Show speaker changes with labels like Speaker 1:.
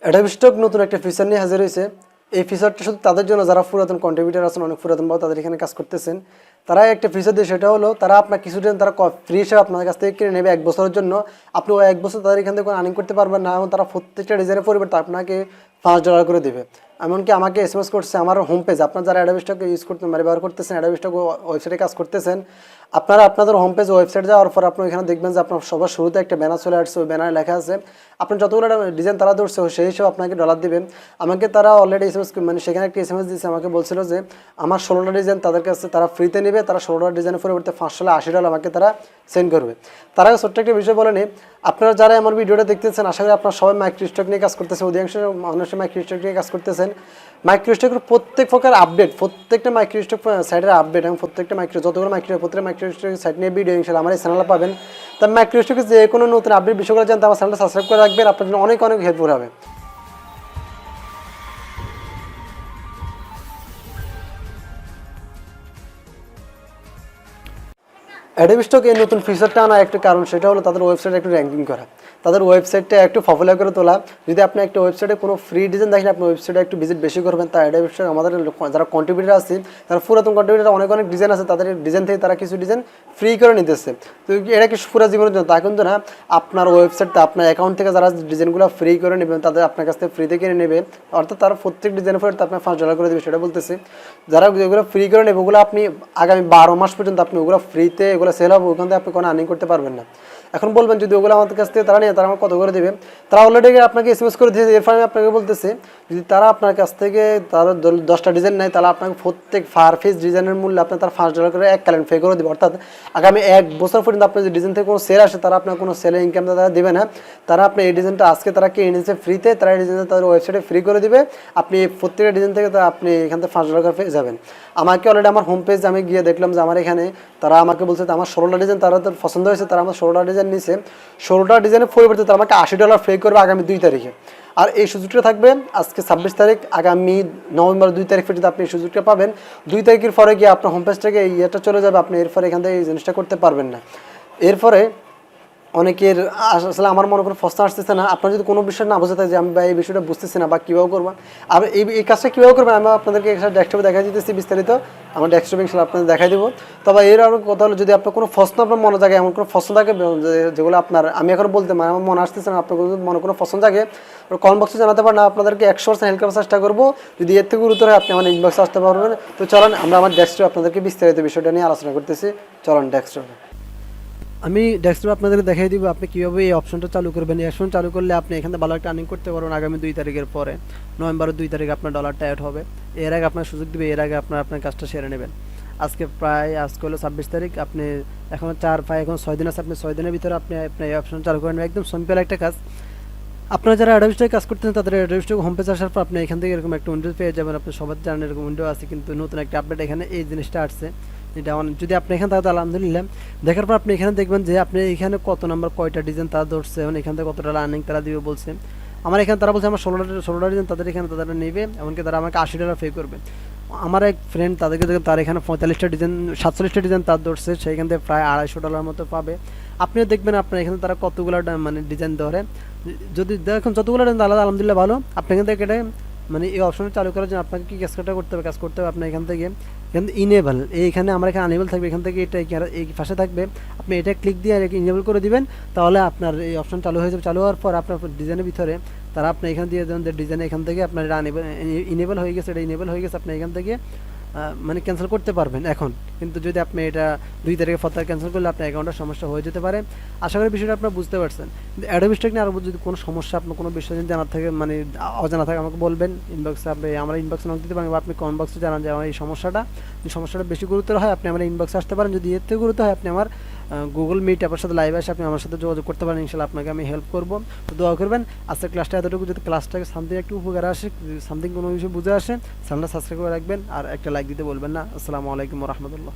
Speaker 1: Adobe stock নতুন একটা feature নিয়ে হাজির হয়েছে। এই ফিচারটা শুধু তাদের জন্য যারা পুরাতন কন্ট্রিবিউটার আছেন, অনেক পুরাতন বা তাদের এখানে কাজ করতেছেন, তারা একটা ফিচার দিয়ে, সেটা হলো তারা আপনার কিছুদিন তারা ফ্রি হিসেবে আপনার কাছ থেকে কিনে নেবে 1 বছরের জন্য। আপনি ওই 1 বছর তাদের এখান থেকে কোনো আর্নিং করতে পারবেন না, এবং তারা প্রত্যেকটা ডিজাইনের পরিবর্তে আপনাকে $5 করে দেবে। এমনকি আমাকে এসএমএস করছে আমার হোম পেজ, আপনার যারা অ্যাডোবি স্টক ইউজ করতে ব্যবহার করতেছেন, অ্যাডোবি স্টক ওয়েবসাইটে কাজ করতেছেন, আপনারা আপনাদের হোম পেজ ওয়েবসাইট যাওয়ার পর আপনি এখানে দেখবেন যে আপনার সবার শুরুতে একটা ব্যানার চলে আসছে। ওই ব্যানারে লেখা আছে আপনি যতগুলো ডিজাইন তারা ধরছে সেই হিসেবে আপনাকে ডলার দেবেন। আমাকে তারা অলরেডি এসএমএস, মানে সেখানে একটা এসএমএস দিয়েছে, আমাকে বলছিল যে আমার 16টা ডিজাইন তাদের কাছে তারা ফ্রিতে নেবে, তারা 16টা ডিজাইনের পরিবর্তে $580 আমাকে তারা সেন্ড করবে। তারা ছোট্ট একটা বিষয় বলেনি, আপনারা যারা আমার ভিডিওটা দেখতেছেন, আশা করি আপনারা সবাই মাইক্রো স্টক নিয়ে কাজ করতেছেন, অধিকাংশ মানুষের মাইক্রো স্টক নিয়ে কাজ করতেছেন। মাইক্রো স্টকের প্রত্যেক প্রকার আপডেট, প্রত্যেকটা মাইক্রো স্টক সাইটের আপডেট এবং প্রত্যেকটা যতগুলো প্রত্যেকটা মাইক্রো স্টক সাইট নিয়ে ভিডিও ইনশাআল্লাহ আমার এই চ্যানেলে পাবেন। তার মাইক্রো স্টকের যে কোনো নতুন আপডেট বিষয়গুলো জানতে আমার চ্যানেলটা সাবস্ক্রাইব করে রাখবেন, আপনার জন্য অনেক অনেক হেল্পফুল হবে। অ্যাডোবি স্টক এই নতুন ফিচারটা আনা একটা কারণ, সেটা হলো তাদের ওয়েবসাইটে একটু র্যাঙ্কিং করা, তাদের ওয়েবসাইটটা একটু পপুলার করে তোলা। যদি আপনি একটা ওয়েবসাইটে কোনো ফ্রি ডিজাইন দেখেন, আপনি ওয়েবসাইটে একটু ভিজিট বেশি করবেন। তাই অ্যাডোবি স্টক আমাদের যারা কন্ট্রিবিউটার আছে, যারা পুরাতন কন্ট্রিবিউটার অনেক অনেক ডিজাইন আছে, তাদের ডিজাইন থেকে তারা কিছু ডিজাইন ফ্রি করে নিতেছে। তো এটা কি পুরো জীবনের জন্য তা কিন্তু না, আপনার ওয়েবসাইটটা আপনার অ্যাকাউন্ট থেকে যারা ডিজাইনগুলো ফ্রি করে নেবেন, তাদের আপনার কাছ থেকে ফ্রিতে কিনে নেবে, অর্থাৎ তারা প্রত্যেক ডিজাইনের পরে আপনার $5 করে দেবে, সেটা বলতেছে। যারা যেগুলো ফ্রি করে নেবে ওগুলো আপনি আগামী 12 মাস পর্যন্ত আপনি ওগুলো ফ্রিতে এগুলো সেল হবে, ওখান থেকে আপনি কোনো আর্নিং করতে পারবেন না। এখন বলবেন যদি ওগুলো আমাদের কাছ থেকে তারা নিয়ে তারা আমার কত করে দেবে, তারা অলরেডি আপনাকে এসএমএস করে দিয়েছে। এর ফলে আমি আপনাকে বলতেছি, যদি তারা আপনার কাছ থেকে তারা 10টা ডিজাইন নেয়, তাহলে আপনাকে প্রত্যেক পার পিস ডিজাইনের মূল্য আপনার তার $5 করে এককালীন পে করে দেবে। অর্থাৎ আগামী 1 বছর পর্যন্ত আপনার যে ডিজাইন থেকে কোনো সেল আসে, তারা আপনার কোনো সেলের ইনকাম তারা দেবে না। তারা আপনি এই ডিজাইনটা আজকে তারা কিনে নিয়েছে ফ্রিতে, তারা এই ডিজাইনটা তাদের ওয়েবসাইটে ফ্রি করে দিবে। আপনি প্রত্যেকটা ডিজাইন থেকে আপনি এখান থেকে $5 করে পেয়ে যাবেন। আমাকে অলরেডি আমার হোম পেজ আমি গিয়ে দেখলাম যে আমার এখানে তারা আমাকে বলছে আমার 16টা ডিজাইন তারা পছন্দ হয়েছে, তারা আমার 16টা ডিজাইন নিয়েছে। 16টা ডিজাইনের পরিবর্তে তারা আমাকে $80 পে করবে আগামী 2 তারিখে। আর এই সুযোগটা থাকবে আজকে 26 তারিখ, আগামী নভেম্বর 2 তারিখ পর্যন্ত আপনি এই সুযোগটা পাবেন। 2 তারিখের পরে গিয়ে আপনার হোম পেজ থেকে ইয়েটা চলে যাবে, আপনি এরপরে এখান থেকে এই জিনিসটা করতে পারবেন না। এরপরে অনেকের আসলে আমার মনে কোনো প্রশ্ন আসতেছে না, আপনার যদি কোনো বিষয় না বোঝা থাকে যে আমি বা এই বিষয়টা বুঝতেছি না বা কীভাবে করবো, আর এই কাজটা কীভাবে করবেন আমি আপনাদেরকে একটা ডেস্কটপে দেখা দিতেছি বিস্তারিত, আমার ডেস্কটপে ইনশাআল্লাহ আপনাদের দেখাই দেবো। তবে এর আরও কথা হলো, যদি আপনার কোনো প্রশ্ন আপনার মনে থাকে, এমন কোনো প্রশ্ন থাকে যেগুলো আপনার আমি এখন বলতে মানে আমার মনে আসতেছে না, আপনার মনে কোনো প্রশ্ন থাকে কমেন্ট বক্সে জানাতে পারেন, আপনাদেরকে 100% হেল্প করার চেষ্টা করবো। যদি এর থেকে গুরুতর হয় আপনি আমার ইনবক্সে আসতে পারবেন। তো চলেন আমরা আমার ডেস্কটপে আপনাদেরকে বিস্তারিত বিষয়টা নিয়ে আলোচনা করতেছি। চলেন ডেস্কটপে আমি ডেস্কটপে আপনাদের দেখাই দিব আপনি কীভাবে এই অপশনটা চালু করবেন। এই অপশন চালু করলে আপনি এখানে ভালো একটা আর্নিং করতে পারবেন। আগামী 2 তারিখের পরে নভেম্বরের 2 তারিখে আপনার ডলারটা অ্যাড হবে। এর আগে আপনার সুযোগ দিবে, এর আগে আপনার কাজটা সেরে নেবেন। আজকে হলো 26 তারিখ, আপনি এখন 4-5 এখন 6 দিন আছে, আপনি 6 দিনের ভিতরে আপনি এই অপশন চালু করে নেবেন। একদম সিম্পল একটা কাজ। আপনারা যারা অ্যাডোবি স্টকে কাজ করতেছেন তাদের অ্যাডোবি স্টক হোম পেজ আসার পর আপনি এখান থেকে এরকম একটা উইন্ডো পেয়ে যাবেন। আপনি সবার জানেন এরকম উইন্ডো আছে, কিন্তু নতুন একটা আপডেট এখানে এই জিনিসটা আসছে। এটা যদি আপনি এখানে থাকতে আলহামদুলিল্লাহ দেখার পর আপনি এখানে দেখবেন যে আপনি এখানে কত নাম্বার কয়টা ডিজাইন তারা ধরছে এবং এখান থেকে কতটা আর্নিং তারা দিবে বলছে। আমার এখানে তারা বলছে আমার 16টা ডিজাইন তাদের এখানে তারা নেবে, এমনকি তারা আমাকে $80 পে করবে। আমার এক ফ্রেন্ড তাদেরকে দেখে তার এখানে 45টা ডিজাইন 47টা ডিজাইন তার ধরছে, সেইখান থেকে প্রায় $250 মতো পাবে। আপনিও দেখবেন আপনার এখানে তারা কতগুলো মানে ডিজাইন ধরে, যদি দেখুন যতগুলো ডিজাইন আলাদা আলহামদুলিল্লাহ ভালো। আপনি এখান থেকে এটা মানে এই অপশনটা চালু করার জন্য আপনাকে কি কাজটা করতে হবে আপনি এখান থেকে ইনেবল, এইখানে আমার এখানে আনেবল থাকবে, এখান থেকে এটা এই পাশে থাকবে, আপনি এটা ক্লিক দিয়ে ইনেবল করে দিবেন। তাহলে আপনার এই অপশন চালু হয়ে যাবে। চালু হওয়ার পর আপনার ডিজাইনের ভিতরে তারা আপনি এখানে দিয়ে দেবেন যে ডিজাইন এখান থেকে আপনার এটা ইনেবল হয়ে গেছে, এটা ইনেবল হয়ে গেছে, আপনি এখান থেকে মানে ক্যান্সেল করতে পারবেন এখন। কিন্তু যদি আপনি এটা 2 তারিখে 4 তারিখ ক্যান্সেল করলে আপনার অ্যাকাউন্টের সমস্যা হয়ে যেতে পারে। আশা করি বিষয়টা আপনারা বুঝতে পারছেন। কিন্তু অ্যাডোবি স্টক নিয়ে আরও যদি কোনো সমস্যা আপনার কোনো বিষয় যদি জানার থাকে মানে অজানা থাকে আমাকে বলবেন ইনবক্সে, আপনি আমার ইনবক্সে নক দিতে পারেন বা আপনি কমেন্ট বক্সে জানান যে আমার এই সমস্যাটা বেশি গুরুতর হয় আপনি আমার ইনবক্সে আসতে পারেন। যদি এর থেকে গুরুতর হয় আপনি আমার গুগল মিট আপনার সাথে লাইভ আসে আপনি আমার সাথে যোগাযোগ করতে পারেন। ইনশাআল্লাহ আপনাকে আমি হেল্প করবো। তো দোয়া করবেন আজকের ক্লাসটা এতটুকু, যদি ক্লাসটাকে সামথিং একটু উপকার আসে, সামথিং কোনো কিছু বুঝে আসে, চ্যানেলটা সাবস্ক্রাইব করে রাখবেন আর একটা লাইক দিতে বলবেন না। আসসালামু আলাইকুম ওয়া রাহমাতুল্লাহ।